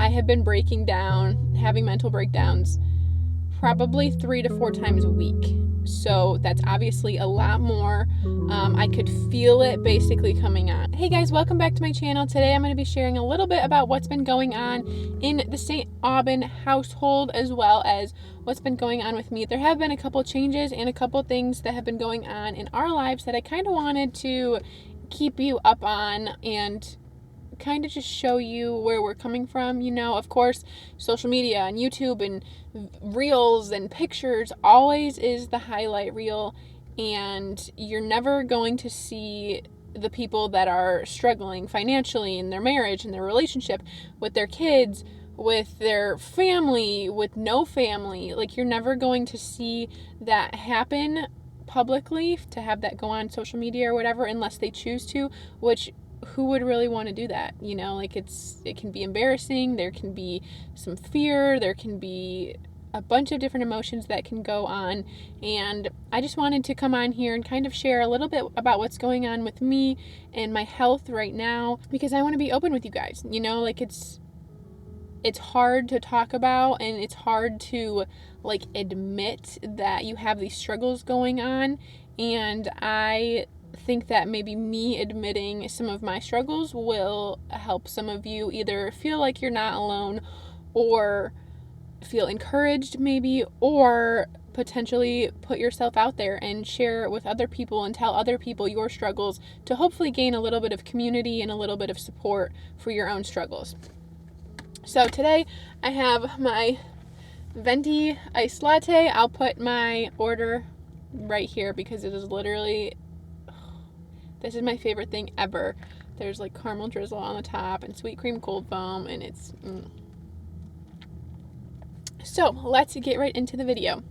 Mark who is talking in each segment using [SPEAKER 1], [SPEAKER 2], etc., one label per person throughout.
[SPEAKER 1] I have been breaking down, having mental breakdowns probably 3 to 4 times a week. So that's obviously a lot more. I could feel it basically coming on. Hey guys, welcome back to my channel. Today I'm going to be sharing a little bit about what's been going on in the St. Aubin household, as well as what's been going on with me. There have been a couple changes and a couple things that have been going on in our lives that I kind of wanted to keep you up on and kind of just show you where we're coming from. You know, of course, social media and YouTube and reels and pictures always is the highlight reel, and you're never going to see the people that are struggling financially in their marriage, in their relationship, with their kids, with their family, with no family. Like, you're never going to see that happen publicly, to have that go on social media or whatever, unless they choose to, which who would really want to do that? You know, like, it can be embarrassing. There can be some fear. There can be a bunch of different emotions that can go on. And I just wanted to come on here and kind of share a little bit about what's going on with me and my health right now, because I want to be open with you guys. You know, like, it's hard to talk about, and it's hard to, like, admit that you have these struggles going on. And I think that maybe me admitting some of my struggles will help some of you either feel like you're not alone, or feel encouraged maybe, or potentially put yourself out there and share with other people and tell other people your struggles, to hopefully gain a little bit of community and a little bit of support for your own struggles. So today I have my venti iced latte. I'll put my order right here because it is literally, this is my favorite thing ever. There's like caramel drizzle on the top and sweet cream cold foam, and it's So let's get right into the video.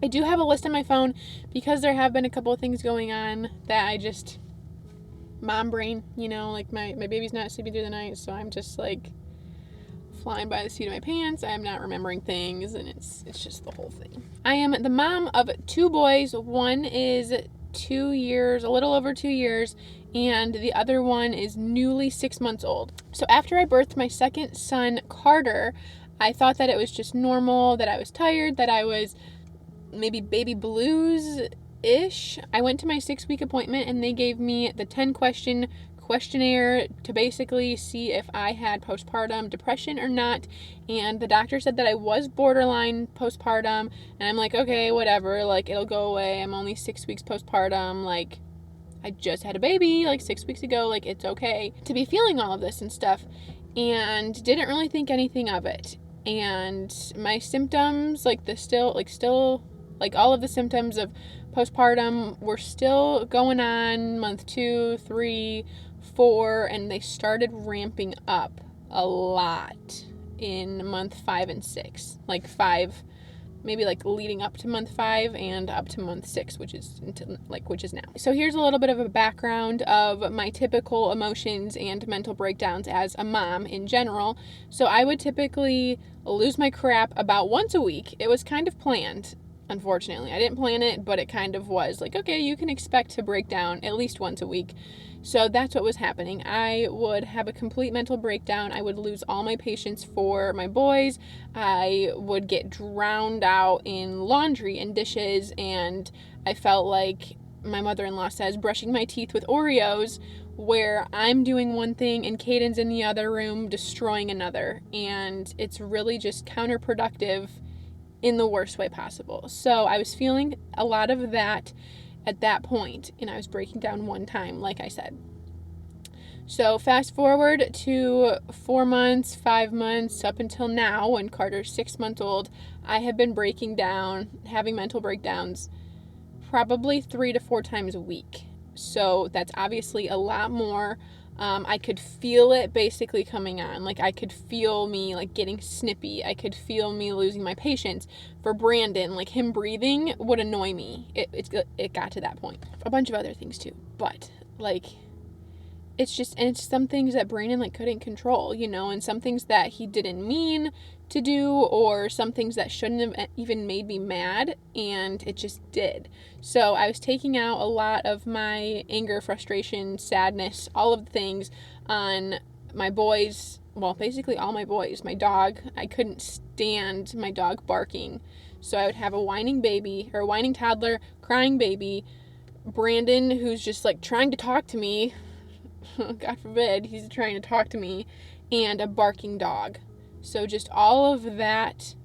[SPEAKER 1] I do have a list on my phone because there have been a couple of things going on that I just, mom brain, you know, like my baby's not sleeping through the night, so I'm just like flying by the seat of my pants. I am not remembering things, and it's just the whole thing. I am the mom of 2 boys. One is 2 years, a little over 2 years, and the other one is newly 6 months old. So after I birthed my second son, Carter, I thought that it was just normal, that I was tired, that I was maybe baby blues-ish. I went to my 6-week appointment, and they gave me the 10-question questionnaire to basically see if I had postpartum depression or not. And the doctor said that I was borderline postpartum, and I'm like, okay, whatever, like, it'll go away. I'm only 6 weeks postpartum. Like, I just had a baby like 6 weeks ago. Like, it's okay to be feeling all of this and stuff. And didn't really think anything of it. And my symptoms, like all of the symptoms of postpartum were still going on month 2, 3, 4, and they started ramping up a lot in month 5 and 6. Like 5, maybe like leading up to month 5 and up to month 6, which is now. So here's a little bit of a background of my typical emotions and mental breakdowns as a mom in general. So I would typically lose my crap about once a week. It was kind of planned. Unfortunately, I didn't plan it, but it kind of was like, okay, you can expect to break down at least once a week. So that's what was happening. I would have a complete mental breakdown. I would lose all my patience for my boys. I would get drowned out in laundry and dishes, and I felt like my mother-in-law says, brushing my teeth with Oreos, where I'm doing one thing and Caden's in the other room destroying another. And it's really just counterproductive in the worst way possible. So I was feeling a lot of that at that point, and I was breaking down one time, like I said. So fast forward to 4 months, 5 months, up until now, when Carter's 6 months old, I have been breaking down, having mental breakdowns probably 3 to 4 times a week. So that's obviously a lot more. I could feel it basically coming on. Like, I could feel me, like, getting snippy. I could feel me losing my patience for Brandon. Like, him breathing would annoy me. It got to that point. A bunch of other things too. But, like, it's some things that Brandon, like, couldn't control, you know, and some things that he didn't mean to do, or some things that shouldn't have even made me mad, and it just did. So I was taking out a lot of my anger, frustration, sadness, all of the things on my boys well, basically all my boys. My dog, I couldn't stand my dog barking. So I would have a whining baby, or a whining toddler, crying baby, Brandon, who's just like trying to talk to me. God forbid he's trying to talk to me, and a barking dog. So just all of that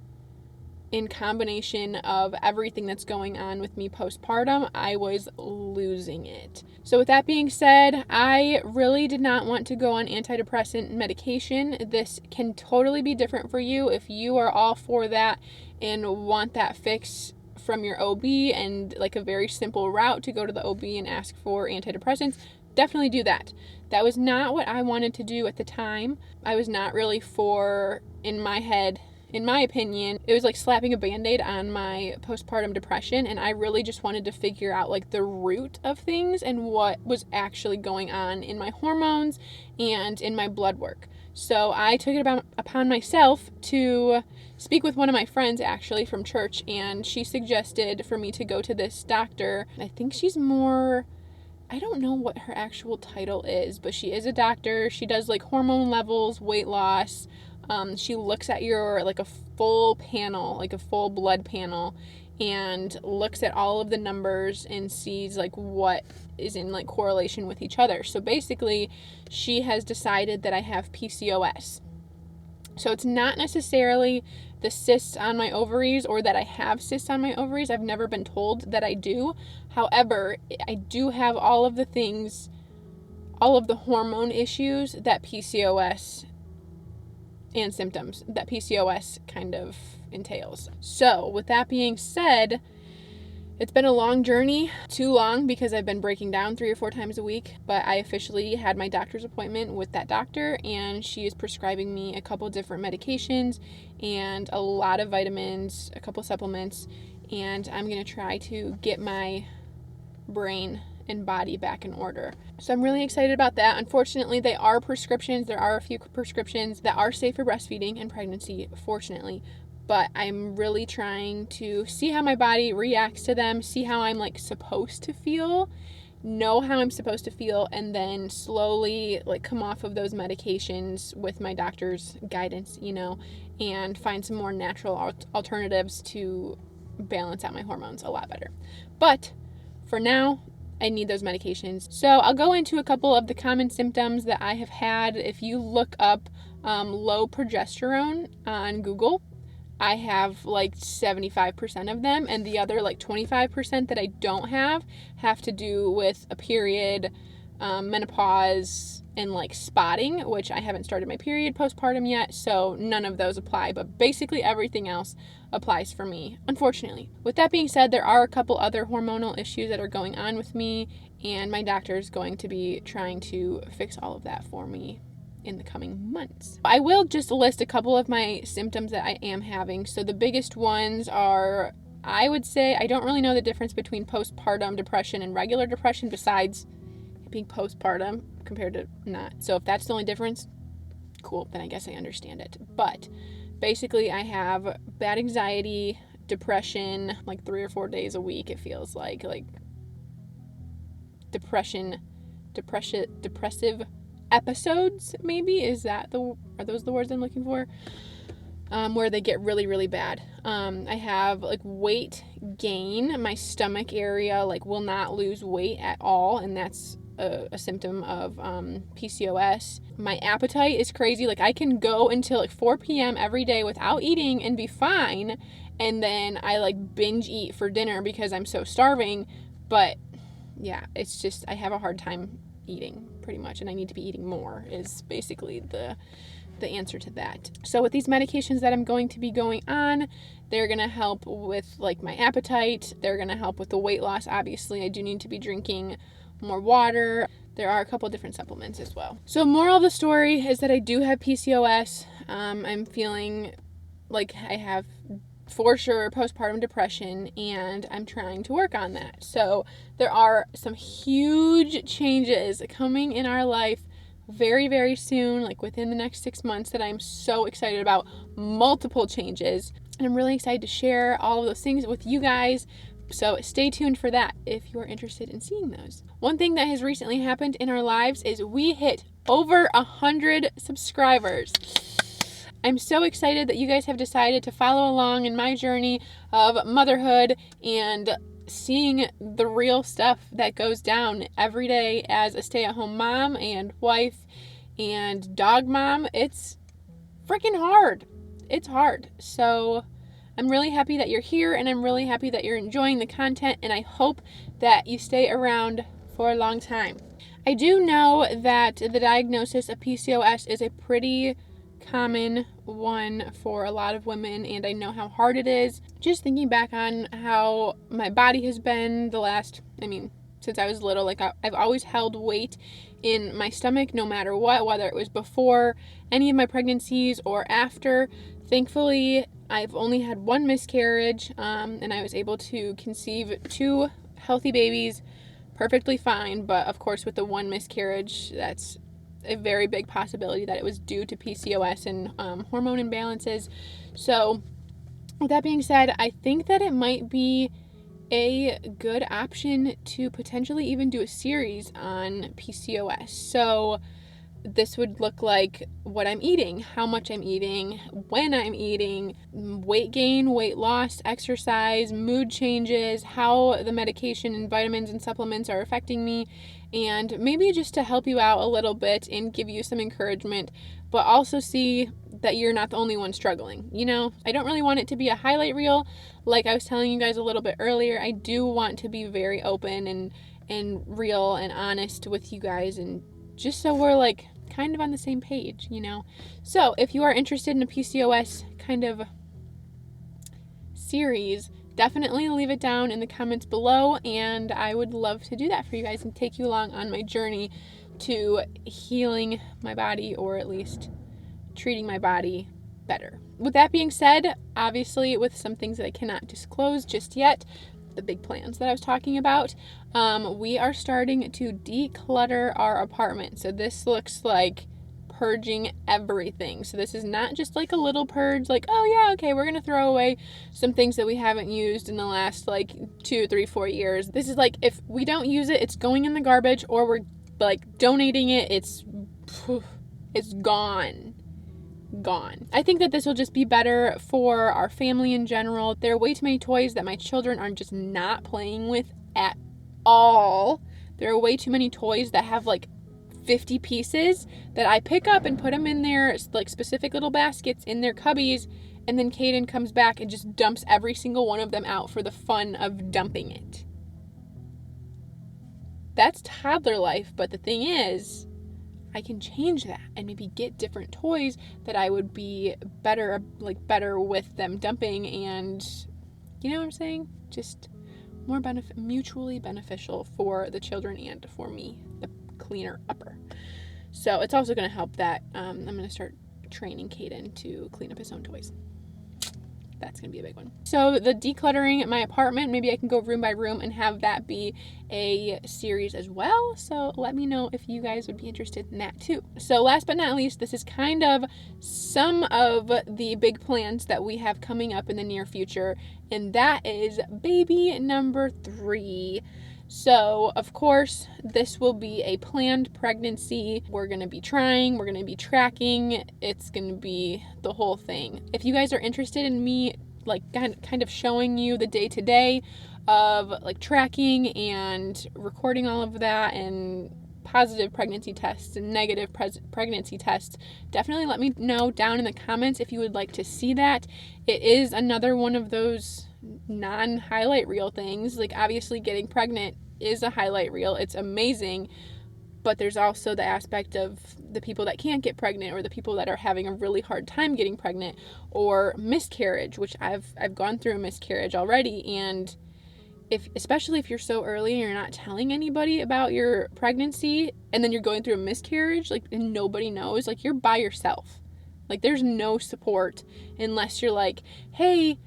[SPEAKER 1] in combination of everything that's going on with me postpartum, I was losing it. So with that being said, I really did not want to go on antidepressant medication. This can totally be different for you if you are all for that and want that fix from your OB and like a very simple route to go to the OB and ask for antidepressants. Definitely do that. That was not what I wanted to do at the time. I was not really for, in my head, in my opinion, it was like slapping a Band-Aid on my postpartum depression, and I really just wanted to figure out like the root of things and what was actually going on in my hormones and in my blood work. So I took it upon myself to speak with one of my friends actually from church, and she suggested for me to go to this doctor. I think she's more, I don't know what her actual title is, but she is a doctor. She does like hormone levels, weight loss. She looks at your like a full panel, like a full blood panel, and looks at all of the numbers and sees like what is in like correlation with each other. So basically, she has decided that I have PCOS. So it's not necessarily the cysts on my ovaries or that I have cysts on my ovaries. I've never been told that I do. However, I do have all of the things, all of the hormone issues that PCOS and symptoms that PCOS kind of entails. So with that being said, it's been a long journey, too long because I've been breaking down 3 or 4 times a week, but I officially had my doctor's appointment with that doctor, and she is prescribing me a couple different medications and a lot of vitamins, a couple supplements, and I'm going to try to get my brain and body back in order. So I'm really excited about that. Unfortunately, they are prescriptions. There are a few prescriptions that are safe for breastfeeding and pregnancy, fortunately. But I'm really trying to see how my body reacts to them, see how I'm like supposed to feel, know how I'm supposed to feel, and then slowly like come off of those medications with my doctor's guidance, and find some more natural alternatives to balance out my hormones a lot better. But for now, I need those medications. So I'll go into a couple of the common symptoms that I have had. If you look up low progesterone on Google, I have like 75% of them, and the other like 25% that I don't have to do with a period, menopause, and like spotting, which I haven't started my period postpartum yet, so none of those apply, but basically everything else applies for me, unfortunately. With that being said, there are a couple other hormonal issues that are going on with me, and my doctor is going to be trying to fix all of that for me in the coming months. I will just list a couple of my symptoms that I am having. So the biggest ones are, I would say, I don't really know the difference between postpartum depression and regular depression besides it being postpartum compared to not. So if that's the only difference, cool, then I guess I understand it. But basically I have bad anxiety, depression, like 3 or 4 days a week it feels like depressive episodes, maybe, are those the words I'm looking for? Where they get really, really bad. I have like weight gain. My stomach area like will not lose weight at all, and that's a symptom of PCOS. My appetite is crazy. Like I can go until like 4 p.m. every day without eating and be fine, and then I like binge eat for dinner because I'm so starving. But yeah, it's just I have a hard time eating pretty much, and I need to be eating more is basically the answer to that. So with these medications that I'm going to be going on, they're going to help with like my appetite. They're going to help with the weight loss. Obviously, I do need to be drinking more water. There are a couple different supplements as well. So moral of the story is that I do have PCOS. I'm feeling like I have for sure postpartum depression, and I'm trying to work on that. So there are some huge changes coming in our life very, very soon, like within the next 6 months, that I'm so excited about. Multiple changes, and I'm really excited to share all of those things with you guys. So stay tuned for that if you're interested in seeing those. One thing that has recently happened in our lives is we hit over 100 subscribers. I'm so excited that you guys have decided to follow along in my journey of motherhood and seeing the real stuff that goes down every day as a stay-at-home mom and wife and dog mom. It's freaking hard. It's hard. So I'm really happy that you're here, and I'm really happy that you're enjoying the content, and I hope that you stay around for a long time. I do know that the diagnosis of PCOS is a pretty common one for a lot of women, and I know how hard it is. Just thinking back on how my body has been since I was little, like I've always held weight in my stomach no matter what, whether it was before any of my pregnancies or after. Thankfully, I've only had one miscarriage, and I was able to conceive 2 healthy babies perfectly fine. But of course, with the one miscarriage, that's a very big possibility that it was due to PCOS and hormone imbalances. So with that being said, I think that it might be a good option to potentially even do a series on PCOS. So this would look like what I'm eating, how much I'm eating, when I'm eating, weight gain, weight loss, exercise, mood changes, how the medication and vitamins and supplements are affecting me, and maybe just to help you out a little bit and give you some encouragement, but also see that you're not the only one struggling. I don't really want it to be a highlight reel. Like I was telling you guys a little bit earlier, I do want to be very open and real and honest with you guys, and just so we're like kind of on the same page, So if you are interested in a PCOS kind of series, definitely leave it down in the comments below, and I would love to do that for you guys and take you along on my journey to healing my body, or at least treating my body better. With that being said, obviously with some things that I cannot disclose just yet, the big plans that I was talking about, we are starting to declutter our apartment. So this looks like purging everything. So this is not just like a little purge, like, oh yeah, okay, we're gonna throw away some things that we haven't used in the last like 2, 3, 4 years. This is like, if we don't use it, it's going in the garbage, or we're like donating it. It's gone. I think that this will just be better for our family in general. There are way too many toys that my children are just not playing with at all. There are way too many toys that have like 50 pieces that I pick up and put them in their like specific little baskets in their cubbies, and then Caden comes back and just dumps every single one of them out for the fun of dumping it. That's toddler life, but the thing is, I can change that and maybe get different toys that I would be better with them dumping, and you know what I'm saying? Just more mutually beneficial for the children and for me, the cleaner upper. So it's also going to help that I'm going to start training Caden to clean up his own toys. That's going to be a big one. So the decluttering my apartment, maybe I can go room by room and have that be a series as well. So let me know if you guys would be interested in that too. So last but not least, this is kind of some of the big plans that we have coming up in the near future, and that is baby number 3. So, of course, this will be a planned pregnancy. We're going to be trying, we're going to be tracking. It's going to be the whole thing. If you guys are interested in me, like, kind of showing you the day-to-day of, like, tracking and recording all of that, and positive pregnancy tests and negative pregnancy tests, definitely let me know down in the comments if you would like to see that. It is another one of those non-highlight reel things. Like, obviously getting pregnant is a highlight reel. It's amazing, but there's also the aspect of the people that can't get pregnant, or the people that are having a really hard time getting pregnant, or miscarriage, which I've gone through a miscarriage already. And especially if you're so early and you're not telling anybody about your pregnancy, and then you're going through a miscarriage, like, and nobody knows, like, you're by yourself. Like, there's no support unless you're like, hey,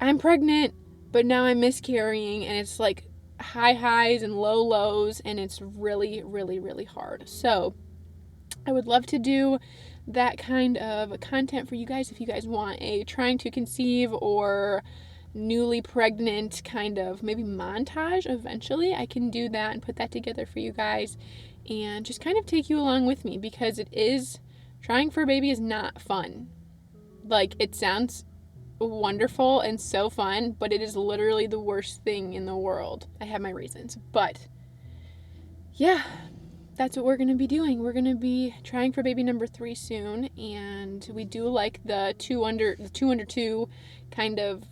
[SPEAKER 1] I'm pregnant, but now I'm miscarrying, and it's like high highs and low lows, and it's really, really, really hard. So I would love to do that kind of content for you guys if you guys want a trying to conceive or newly pregnant kind of maybe montage eventually. I can do that and put that together for you guys and just kind of take you along with me, because trying for a baby is not fun. Like, it sounds wonderful and so fun, but it is literally the worst thing in the world. I have my reasons, but yeah, that's what we're going to be doing. We're going to be trying for baby number 3 soon, and we do like the 2 under 2 kind of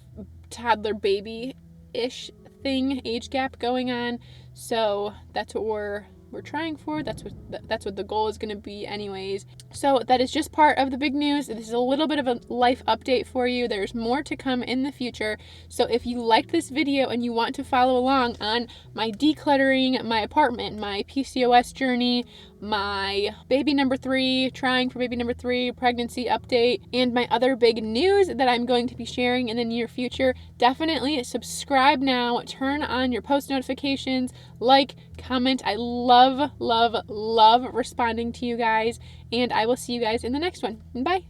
[SPEAKER 1] toddler baby-ish thing, age gap going on. So that's what we're trying for. That's what the goal is going to be anyways. So that is just part of the big news. This is a little bit of a life update for you. There's more to come in the future. So if you liked this video and you want to follow along on my decluttering my apartment, my PCOS journey, my baby number 3, trying for baby number 3, pregnancy update, and my other big news that I'm going to be sharing in the near future, definitely subscribe now, turn on your post notifications, like, comment. I love responding to you guys, and I will see you guys in the next one. Bye.